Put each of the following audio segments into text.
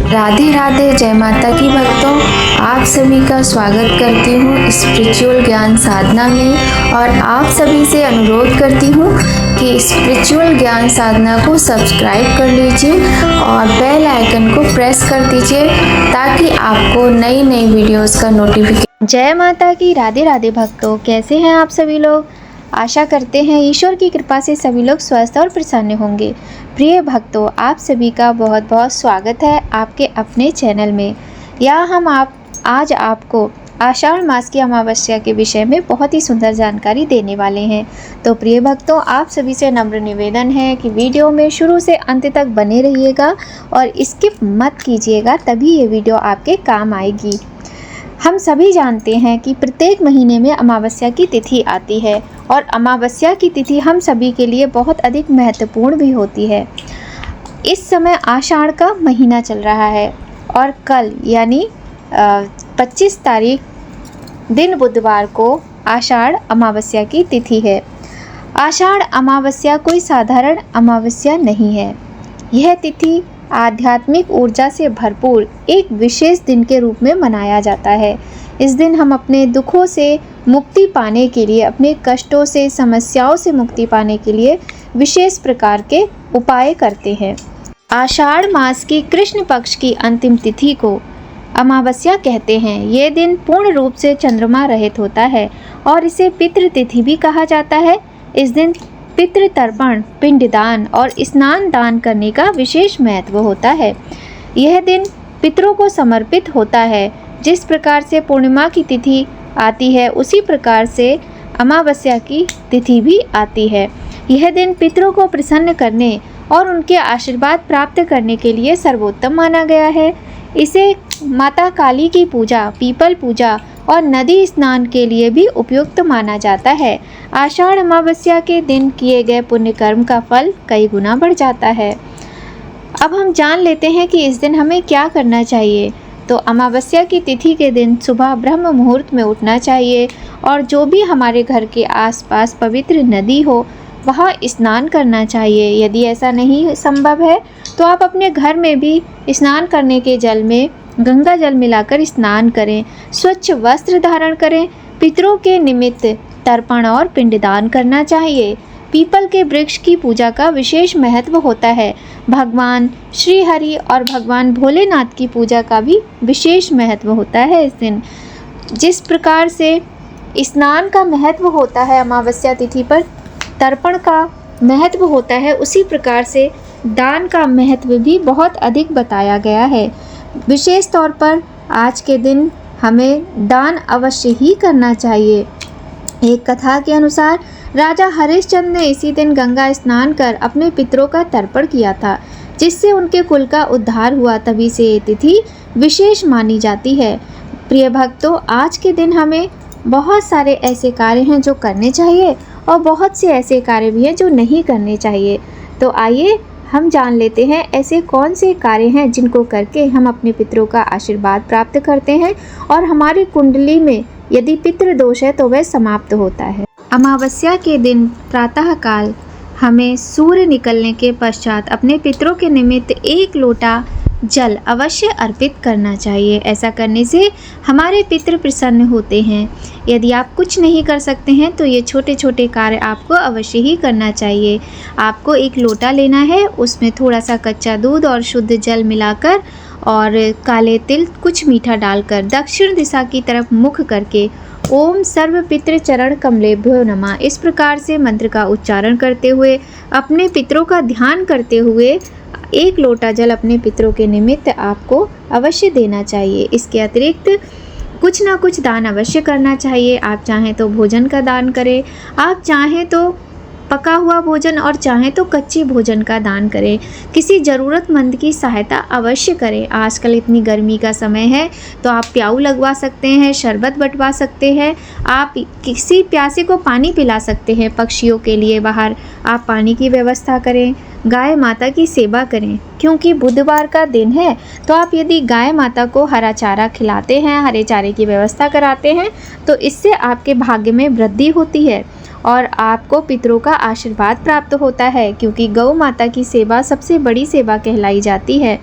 राधे राधे, जय माता की भक्तों। आप सभी का स्वागत करती हूँ स्पिरिचुअल ज्ञान साधना में और आप सभी से अनुरोध करती हूँ कि स्पिरिचुअल ज्ञान साधना को सब्सक्राइब कर लीजिए और बेल आइकन को प्रेस कर दीजिए ताकि आपको नई नई वीडियोस का नोटिफिकेशन। जय माता की, राधे राधे भक्तों, कैसे हैं आप सभी लोग। आशा करते हैं ईश्वर की कृपा से सभी लोग स्वस्थ और प्रसन्न होंगे। प्रिय भक्तों, आप सभी का बहुत बहुत स्वागत है आपके अपने चैनल में। हम आज आपको आषाढ़ मास की अमावस्या के विषय में बहुत ही सुंदर जानकारी देने वाले हैं। तो प्रिय भक्तों, आप सभी से नम्र निवेदन है कि वीडियो में शुरू से अंत तक बने रहिएगा और स्किप मत कीजिएगा, तभी ये वीडियो आपके काम आएगी। हम सभी जानते हैं कि प्रत्येक महीने में अमावस्या की तिथि आती है और अमावस्या की तिथि हम सभी के लिए बहुत अधिक महत्वपूर्ण भी होती है। इस समय आषाढ़ का महीना चल रहा है और कल यानी 25 तारीख दिन बुधवार को आषाढ़ अमावस्या की तिथि है। आषाढ़ अमावस्या कोई साधारण अमावस्या नहीं है। यह तिथि आध्यात्मिक ऊर्जा से भरपूर एक विशेष दिन के रूप में मनाया जाता है। इस दिन हम अपने दुखों से मुक्ति पाने के लिए, अपने कष्टों से, समस्याओं से मुक्ति पाने के लिए विशेष प्रकार के उपाय करते हैं। आषाढ़ मास की कृष्ण पक्ष की अंतिम तिथि को अमावस्या कहते हैं। ये दिन पूर्ण रूप से चंद्रमा रहित होता है और इसे पितृ तिथि भी कहा जाता है। इस दिन पितृ तर्पण, पिंडदान और स्नान दान करने का विशेष महत्व होता है। यह दिन पितरों को समर्पित होता है। जिस प्रकार से पूर्णिमा की तिथि आती है उसी प्रकार से अमावस्या की तिथि भी आती है। यह दिन पितरों को प्रसन्न करने और उनके आशीर्वाद प्राप्त करने के लिए सर्वोत्तम माना गया है। इसे माता काली की पूजा, पीपल पूजा और नदी स्नान के लिए भी उपयुक्त माना जाता है। आषाढ़ अमावस्या के दिन किए गए पुण्य कर्म का फल कई गुना बढ़ जाता है। अब हम जान लेते हैं कि इस दिन हमें क्या करना चाहिए। तो अमावस्या की तिथि के दिन सुबह ब्रह्म मुहूर्त में उठना चाहिए और जो भी हमारे घर के आसपास पवित्र नदी हो वहाँ स्नान करना चाहिए। यदि ऐसा नहीं संभव है तो आप अपने घर में भी स्नान करने के जल में गंगा जल मिलाकर स्नान करें। स्वच्छ वस्त्र धारण करें। पितरों के निमित्त तर्पण और पिंडदान करना चाहिए। पीपल के वृक्ष की पूजा का विशेष महत्व होता है। भगवान श्री हरि और भगवान भोलेनाथ की पूजा का भी विशेष महत्व होता है इस दिन। जिस प्रकार से स्नान का महत्व होता है, अमावस्या तिथि पर तर्पण का महत्व होता है, उसी प्रकार से दान का महत्व भी बहुत अधिक बताया गया है। विशेष तौर पर आज के दिन हमें दान अवश्य ही करना चाहिए। एक कथा के अनुसार राजा हरिश्चंद्र ने इसी दिन गंगा स्नान कर अपने पितरों का तर्पण किया था, जिससे उनके कुल का उद्धार हुआ। तभी से ये तिथि विशेष मानी जाती है। प्रिय भक्तों, आज के दिन हमें बहुत सारे ऐसे कार्य हैं जो करने चाहिए और बहुत से ऐसे कार्य भी हैं जो नहीं करने चाहिए। तो आइए हम जान लेते हैं ऐसे कौन से कार्य हैं जिनको करके हम अपने पितरों का आशीर्वाद प्राप्त करते हैं और हमारी कुंडली में यदि पितृ दोष है तो वह समाप्त होता है। अमावस्या के दिन प्रातःकाल हमें सूर्य निकलने के पश्चात अपने पितरों के निमित्त 1 लोटा जल अवश्य अर्पित करना चाहिए। ऐसा करने से हमारे पितृ प्रसन्न होते हैं। यदि आप कुछ नहीं कर सकते हैं तो ये छोटे छोटे कार्य आपको अवश्य ही करना चाहिए। आपको 1 लोटा लेना है, उसमें थोड़ा सा कच्चा दूध और शुद्ध जल मिलाकर और काले तिल, कुछ मीठा डालकर दक्षिण दिशा की तरफ मुख करके ओम सर्व पितृ चरण कमलेभ्यो नमः इस प्रकार से मंत्र का उच्चारण करते हुए अपने पितरों का ध्यान करते हुए 1 लोटा जल अपने पितरों के निमित्त आपको अवश्य देना चाहिए। इसके अतिरिक्त कुछ ना कुछ दान अवश्य करना चाहिए। आप चाहें तो भोजन का दान करें, आप चाहें तो पका हुआ भोजन और चाहें तो कच्चे भोजन का दान करें। किसी ज़रूरतमंद की सहायता अवश्य करें। आजकल इतनी गर्मी का समय है तो आप प्याऊ लगवा सकते हैं, शरबत बंटवा सकते हैं, आप किसी प्यासे को पानी पिला सकते हैं। पक्षियों के लिए बाहर आप पानी की व्यवस्था करें। गाय माता की सेवा करें, क्योंकि बुधवार का दिन है तो आप यदि गाय माता को हरा चारा खिलाते हैं, हरे चारे की व्यवस्था कराते हैं तो इससे आपके भाग्य में वृद्धि होती है और आपको पितरों का आशीर्वाद प्राप्त होता है, क्योंकि गौ माता की सेवा सबसे बड़ी सेवा कहलाई जाती है।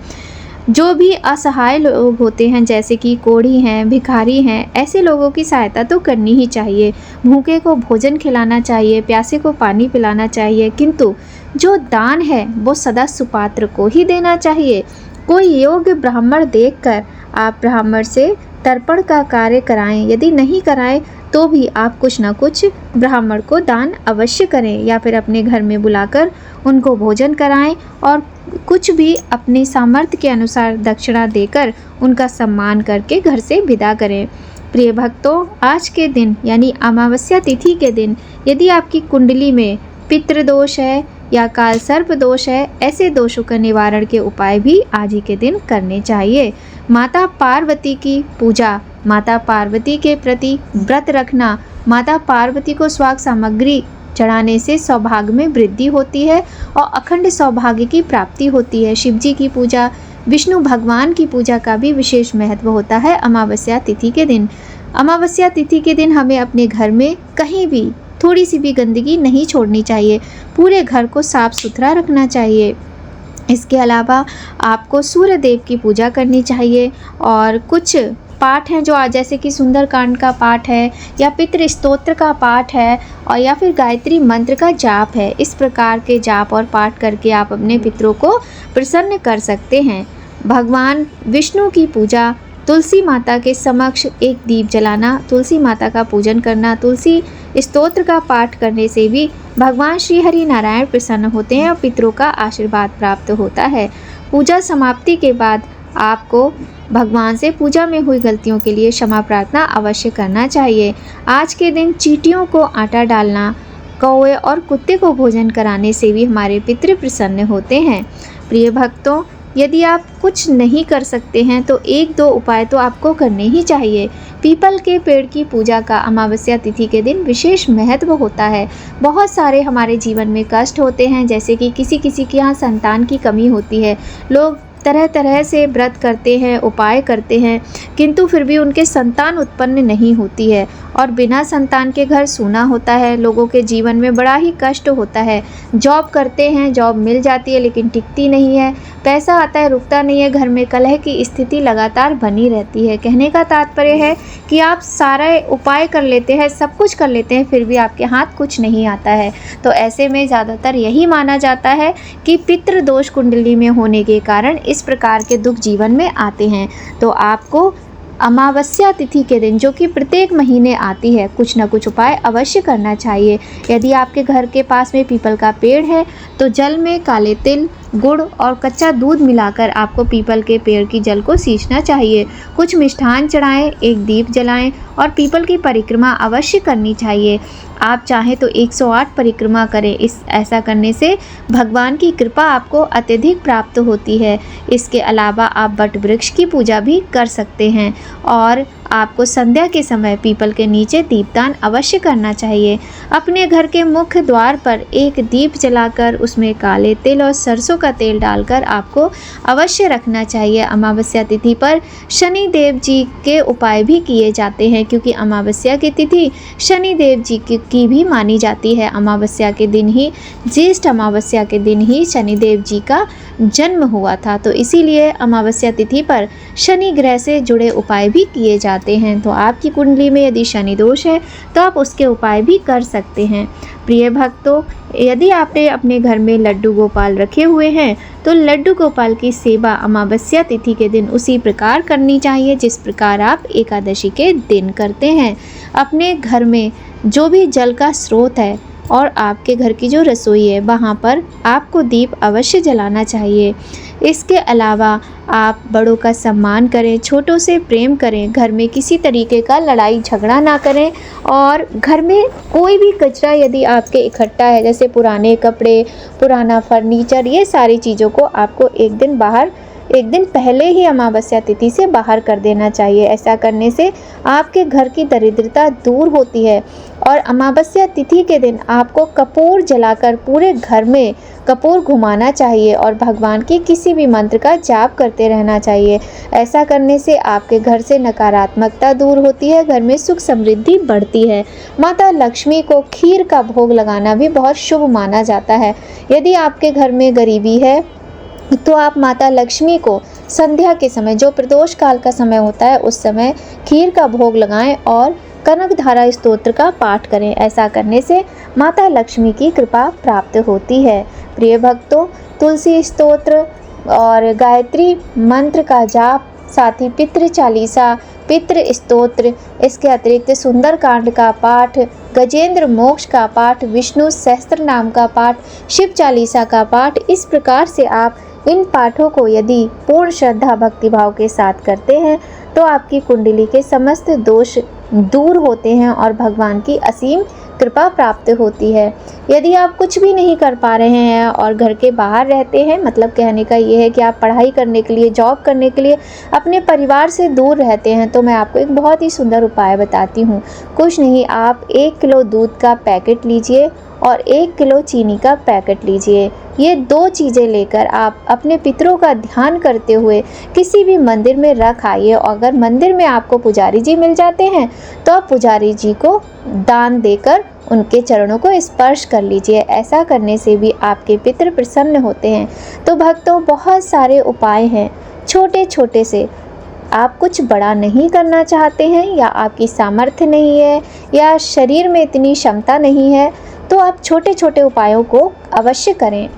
जो भी असहाय लोग होते हैं, जैसे कि कोढ़ी हैं, भिखारी हैं, ऐसे लोगों की सहायता तो करनी ही चाहिए। भूखे को भोजन खिलाना चाहिए, प्यासे को पानी पिलाना चाहिए, किंतु जो दान है वो सदा सुपात्र को ही देना चाहिए। कोई योग्य ब्राह्मण देखकर आप ब्राह्मण से तर्पण का कार्य कराएं। यदि नहीं कराएं तो भी आप कुछ ना कुछ ब्राह्मण को दान अवश्य करें, या फिर अपने घर में बुलाकर उनको भोजन कराएं और कुछ भी अपनी सामर्थ्य के अनुसार दक्षिणा देकर उनका सम्मान करके घर से विदा करें। प्रिय भक्तों, आज के दिन यानी अमावस्या तिथि के दिन यदि आपकी कुंडली में पितृदोष है या काल सर्प दोष है, ऐसे दोषों का निवारण के उपाय भी आज ही के दिन करने चाहिए। माता पार्वती की पूजा, माता पार्वती के प्रति व्रत रखना, माता पार्वती को स्वाग सामग्री चढ़ाने से सौभाग्य में वृद्धि होती है और अखंड सौभाग्य की प्राप्ति होती है। शिव जी की पूजा, विष्णु भगवान की पूजा का भी विशेष महत्व होता है अमावस्या तिथि के दिन। अमावस्या तिथि के दिन हमें अपने घर में कहीं भी थोड़ी सी भी गंदगी नहीं छोड़नी चाहिए, पूरे घर को साफ सुथरा रखना चाहिए। इसके अलावा आपको सूर्य देव की पूजा करनी चाहिए और कुछ पाठ हैं जो आज जैसे कि सुंदरकांड का पाठ है या पितृ स्तोत्र का पाठ है और या फिर गायत्री मंत्र का जाप है। इस प्रकार के जाप और पाठ करके आप अपने पितरों को प्रसन्न कर सकते हैं। भगवान विष्णु की पूजा, तुलसी माता के समक्ष एक दीप जलाना, तुलसी माता का पूजन करना, तुलसी स्तोत्र का पाठ करने से भी भगवान श्री हरि नारायण प्रसन्न होते हैं और पितरों का आशीर्वाद प्राप्त होता है। पूजा समाप्ति के बाद आपको भगवान से पूजा में हुई गलतियों के लिए क्षमा प्रार्थना अवश्य करना चाहिए। आज के दिन चींटियों को आटा डालना, कौवे और कुत्ते को भोजन कराने से भी हमारे पितृ प्रसन्न होते हैं। प्रिय भक्तों, यदि आप कुछ नहीं कर सकते हैं तो एक दो उपाय तो आपको करने ही चाहिए। पीपल के पेड़ की पूजा का अमावस्या तिथि के दिन विशेष महत्व होता है। बहुत सारे हमारे जीवन में कष्ट होते हैं, जैसे कि किसी किसी के यहाँ संतान की कमी होती है। लोग तरह तरह से व्रत करते हैं, उपाय करते हैं, किंतु फिर भी उनके संतान उत्पन्न नहीं होती है और बिना संतान के घर सूना होता है। लोगों के जीवन में बड़ा ही कष्ट होता है। जॉब करते हैं, जॉब मिल जाती है लेकिन टिकती नहीं है, पैसा आता है रुकता नहीं है, घर में कलह की स्थिति लगातार बनी रहती है। कहने का तात्पर्य है कि आप सारा उपाय कर लेते हैं, सब कुछ कर लेते हैं, फिर भी आपके हाथ कुछ नहीं आता है। तो ऐसे में ज़्यादातर यही माना जाता है कि पितृ दोष कुंडली में होने के कारण इस प्रकार के दुख जीवन में आते हैं। तो आपको अमावस्या तिथि के दिन, जो कि प्रत्येक महीने आती है, कुछ न कुछ उपाय अवश्य करना चाहिए। यदि आपके घर के पास में पीपल का पेड़ है तो जल में काले तिल, गुड़ और कच्चा दूध मिलाकर आपको पीपल के पेड़ की जल को सींचना चाहिए। कुछ मिष्ठान चढ़ाएं, एक दीप जलाएं और पीपल की परिक्रमा अवश्य करनी चाहिए। आप चाहें तो 108 परिक्रमा करें। ऐसा करने से भगवान की कृपा आपको अत्यधिक प्राप्त होती है। इसके अलावा आप वट वृक्ष की पूजा भी कर सकते हैं और आपको संध्या के समय पीपल के नीचे दीपदान अवश्य करना चाहिए। अपने घर के मुख्य द्वार पर एक दीप जलाकर उसमें काले तिल और सरसों का तेल डालकर आपको अवश्य रखना चाहिए। अमावस्या तिथि पर शनि देव जी के उपाय भी किए जाते हैं, क्योंकि अमावस्या की तिथि शनि देव जी की भी मानी जाती है। अमावस्या के दिन ही, ज्येष्ठ अमावस्या के दिन ही शनि देव जी का जन्म हुआ था, तो इसीलिए अमावस्या तिथि पर शनि ग्रह से जुड़े उपाय भी किए जाते हैं। तो आपकी कुंडली में यदि शनि दोष है तो आप उसके उपाय भी कर सकते हैं। प्रिय भक्तों, यदि आपने अपने घर में लड्डू गोपाल रखे हुए हैं तो लड्डू गोपाल की सेवा अमावस्या तिथि के दिन उसी प्रकार करनी चाहिए जिस प्रकार आप एकादशी के दिन करते हैं। अपने घर में जो भी जल का स्रोत है और आपके घर की जो रसोई है वहाँ पर आपको दीप अवश्य जलाना चाहिए। इसके अलावा आप बड़ों का सम्मान करें, छोटों से प्रेम करें, घर में किसी तरीके का लड़ाई झगड़ा ना करें और घर में कोई भी कचरा यदि आपके इकट्ठा है, जैसे पुराने कपड़े, पुराना फर्नीचर, ये सारी चीज़ों को आपको एक दिन पहले ही अमावस्या तिथि से बाहर कर देना चाहिए। ऐसा करने से आपके घर की दरिद्रता दूर होती है। और अमावस्या तिथि के दिन आपको कपूर जलाकर पूरे घर में कपूर घुमाना चाहिए और भगवान की किसी भी मंत्र का जाप करते रहना चाहिए। ऐसा करने से आपके घर से नकारात्मकता दूर होती है, घर में सुख समृद्धि बढ़ती है। माता लक्ष्मी को खीर का भोग लगाना भी बहुत शुभ माना जाता है। यदि आपके घर में गरीबी है तो आप माता लक्ष्मी को संध्या के समय जो प्रदोष काल का समय होता है उस समय खीर का भोग लगाएं और कनकधारा स्तोत्र का पाठ करें। ऐसा करने से माता लक्ष्मी की कृपा प्राप्त होती है। प्रिय भक्तों, तुलसी स्तोत्र और गायत्री मंत्र का जाप, साथ ही पितृ चालीसा, पितृ स्तोत्र, इसके अतिरिक्त सुंदरकांड का पाठ, गजेंद्र मोक्ष का पाठ, विष्णु सहस्त्र नाम का पाठ, शिव चालीसा का पाठ, इस प्रकार से आप इन पाठों को यदि पूर्ण श्रद्धा भक्तिभाव के साथ करते हैं तो आपकी कुंडली के समस्त दोष दूर होते हैं और भगवान की असीम कृपा प्राप्त होती है। यदि आप कुछ भी नहीं कर पा रहे हैं और घर के बाहर रहते हैं, मतलब कहने का ये है कि आप पढ़ाई करने के लिए, जॉब करने के लिए अपने परिवार से दूर रहते हैं, तो मैं आपको एक बहुत ही सुंदर उपाय बताती हूँ। कुछ नहीं, आप 1 किलो दूध का पैकेट लीजिए और 1 किलो चीनी का पैकेट लीजिए। ये 2 चीज़ें लेकर आप अपने पितरों का ध्यान करते हुए किसी भी मंदिर में रख आइए। और अगर मंदिर में आपको पुजारी जी मिल जाते हैं तो आप पुजारी जी को दान देकर उनके चरणों को स्पर्श कर लीजिए। ऐसा करने से भी आपके पितर प्रसन्न होते हैं। तो भक्तों, बहुत सारे उपाय हैं, छोटे छोटे से। आप कुछ बड़ा नहीं करना चाहते हैं या आपकी सामर्थ्य नहीं है या शरीर में इतनी क्षमता नहीं है तो आप छोटे छोटे उपायों को अवश्य करें।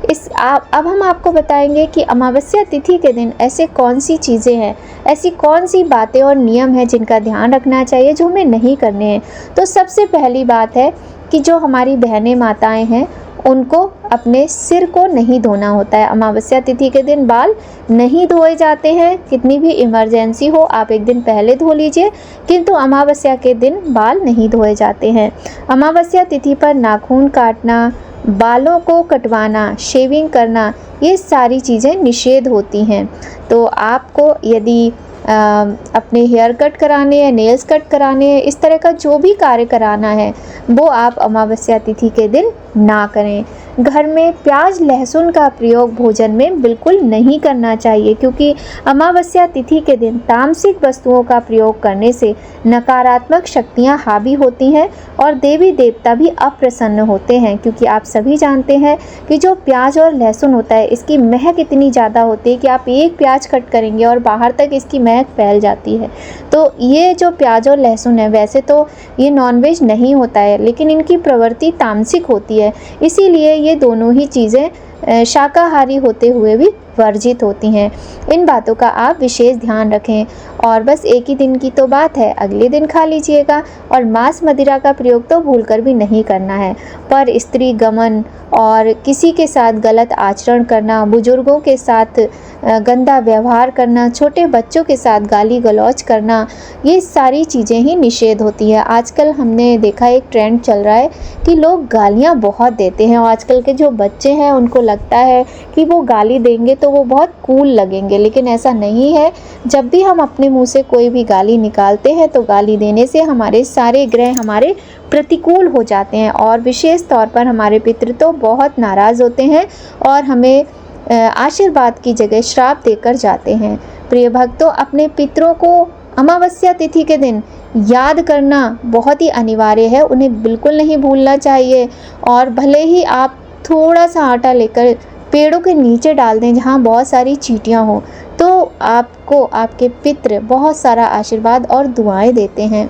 अब हम आपको बताएंगे कि अमावस्या तिथि के दिन ऐसे कौन सी चीज़ें हैं, ऐसी कौन सी बातें और नियम हैं जिनका ध्यान रखना चाहिए, जो हमें नहीं करने हैं। तो सबसे पहली बात है कि जो हमारी बहनें माताएं हैं उनको अपने सिर को नहीं धोना होता है। अमावस्या तिथि के दिन बाल नहीं धोए जाते हैं। कितनी भी इमरजेंसी हो आप एक दिन पहले धो लीजिए, किंतु अमावस्या के दिन बाल नहीं धोए जाते हैं। अमावस्या तिथि पर नाखून काटना, बालों को कटवाना, शेविंग करना, ये सारी चीज़ें निषेध होती हैं। तो आपको यदि अपने हेयर कट कराने या नेल्स कट कराने हैं, इस तरह का जो भी कार्य कराना है वो आप अमावस्या तिथि के दिन ना करें। घर में प्याज लहसुन का प्रयोग भोजन में बिल्कुल नहीं करना चाहिए, क्योंकि अमावस्या तिथि के दिन तामसिक वस्तुओं का प्रयोग करने से नकारात्मक शक्तियां हावी होती हैं और देवी देवता भी अप्रसन्न होते हैं। क्योंकि आप सभी जानते हैं कि जो प्याज और लहसुन होता है इसकी महक इतनी ज़्यादा होती है कि आप एक प्याज कट करेंगे और बाहर तक इसकी महक फैल जाती है। तो ये जो प्याज और लहसुन है, वैसे तो ये नॉनवेज नहीं होता है, लेकिन इनकी प्रवृत्ति तामसिक होती है, इसीलिए ये दोनों ही चीज़ें शाकाहारी होते हुए भी वर्जित होती हैं। इन बातों का आप विशेष ध्यान रखें। और बस एक ही दिन की तो बात है, अगले दिन खा लीजिएगा। और मांस मदिरा का प्रयोग तो भूलकर भी नहीं करना है। पर स्त्री गमन और किसी के साथ गलत आचरण करना, बुजुर्गों के साथ गंदा व्यवहार करना, छोटे बच्चों के साथ गाली गलौज करना, ये सारी चीज़ें ही निषेध होती है। आजकल हमने देखा एक ट्रेंड चल रहा है कि लोग गालियाँ बहुत देते हैं और आजकल के जो बच्चे हैं उनको लगता है कि वो गाली देंगे तो वो बहुत कूल लगेंगे, लेकिन ऐसा नहीं है। जब भी हम अपने मुंह से कोई भी गाली निकालते हैं तो गाली देने से हमारे सारे ग्रह हमारे प्रतिकूल हो जाते हैं और विशेष तौर पर हमारे पितृ तो बहुत नाराज़ होते हैं और हमें आशीर्वाद की जगह श्राप देकर जाते हैं। प्रिय भक्तों, अपने पितरों को अमावस्या तिथि के दिन याद करना बहुत ही अनिवार्य है। उन्हें बिल्कुल नहीं भूलना चाहिए। और भले ही आप थोड़ा सा आटा लेकर पेड़ों के नीचे डाल दें जहाँ बहुत सारी चींटियाँ हों, तो आपको आपके पितृ बहुत सारा आशीर्वाद और दुआएं देते हैं।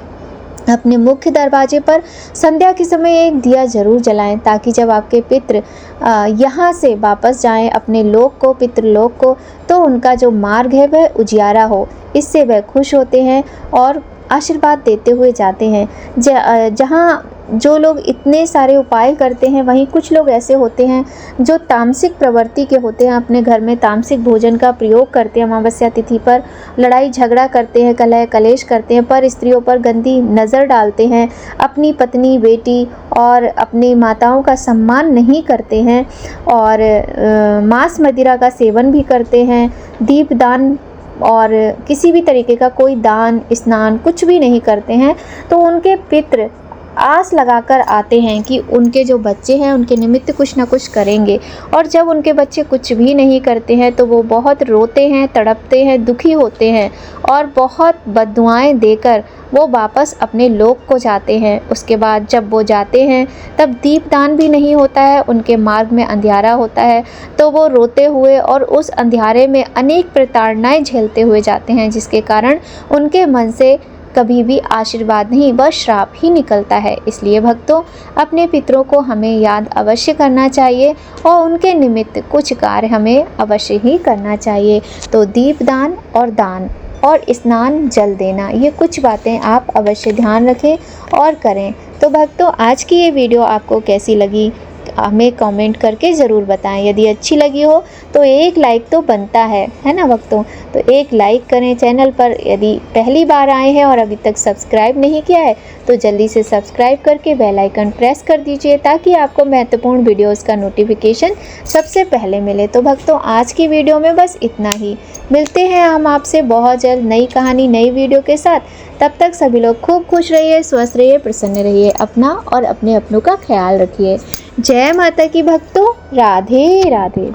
अपने मुख्य दरवाजे पर संध्या के समय एक दिया जरूर जलाएं, ताकि जब आपके पितृ यहाँ से वापस जाएं अपने लोक को, पितृलोक को, तो उनका जो मार्ग है वह उजियारा हो। इससे वह खुश होते हैं और आशीर्वाद देते हुए जाते हैं। जहाँ जो लोग इतने सारे उपाय करते हैं, वहीं कुछ लोग ऐसे होते हैं जो तामसिक प्रवृत्ति के होते हैं, अपने घर में तामसिक भोजन का प्रयोग करते हैं, अमावस्या तिथि पर लड़ाई झगड़ा करते हैं, कलह कलेश करते हैं, पर स्त्रियों पर गंदी नज़र डालते हैं, अपनी पत्नी, बेटी और अपनी माताओं का सम्मान नहीं करते हैं और मांस मदिरा का सेवन भी करते हैं, दीपदान और किसी भी तरीके का कोई दान स्नान कुछ भी नहीं करते हैं। तो उनके पितृ आस लगाकर आते हैं कि उनके जो बच्चे हैं उनके निमित्त कुछ ना कुछ करेंगे, और जब उनके बच्चे कुछ भी नहीं करते हैं तो वो बहुत रोते हैं, तड़पते हैं, दुखी होते हैं और बहुत बद्दुआएं देकर वो वापस अपने लोक को जाते हैं। उसके बाद जब वो जाते हैं तब दीपदान भी नहीं होता है, उनके मार्ग में अंधियारा होता है, तो वो रोते हुए और उस अंधियारे में अनेक प्रताड़नाएं झेलते हुए जाते हैं, जिसके कारण उनके मन से कभी भी आशीर्वाद नहीं व श्राप ही निकलता है। इसलिए भक्तों, अपने पितरों को हमें याद अवश्य करना चाहिए और उनके निमित्त कुछ कार्य हमें अवश्य ही करना चाहिए। तो दीपदान और दान और स्नान जल देना, ये कुछ बातें आप अवश्य ध्यान रखें और करें। तो भक्तों, आज की ये वीडियो आपको कैसी लगी हमें कमेंट करके ज़रूर बताएं। यदि अच्छी लगी हो तो एक लाइक तो बनता है ना भक्तों, तो एक लाइक करें। चैनल पर यदि पहली बार आए हैं और अभी तक सब्सक्राइब नहीं किया है तो जल्दी से सब्सक्राइब करके बेल आइकन प्रेस कर दीजिए, ताकि आपको महत्वपूर्ण वीडियोस का नोटिफिकेशन सबसे पहले मिले। तो भक्तों, आज की वीडियो में बस इतना ही। मिलते हैं हम आपसे बहुत जल्द नई कहानी, नई वीडियो के साथ। तब तक सभी लोग खूब खुश रहिए, स्वस्थ रहिए, प्रसन्न रहिए, अपना और अपने अपनों का ख्याल रखिए। जय माता की भक्तों, राधे राधे।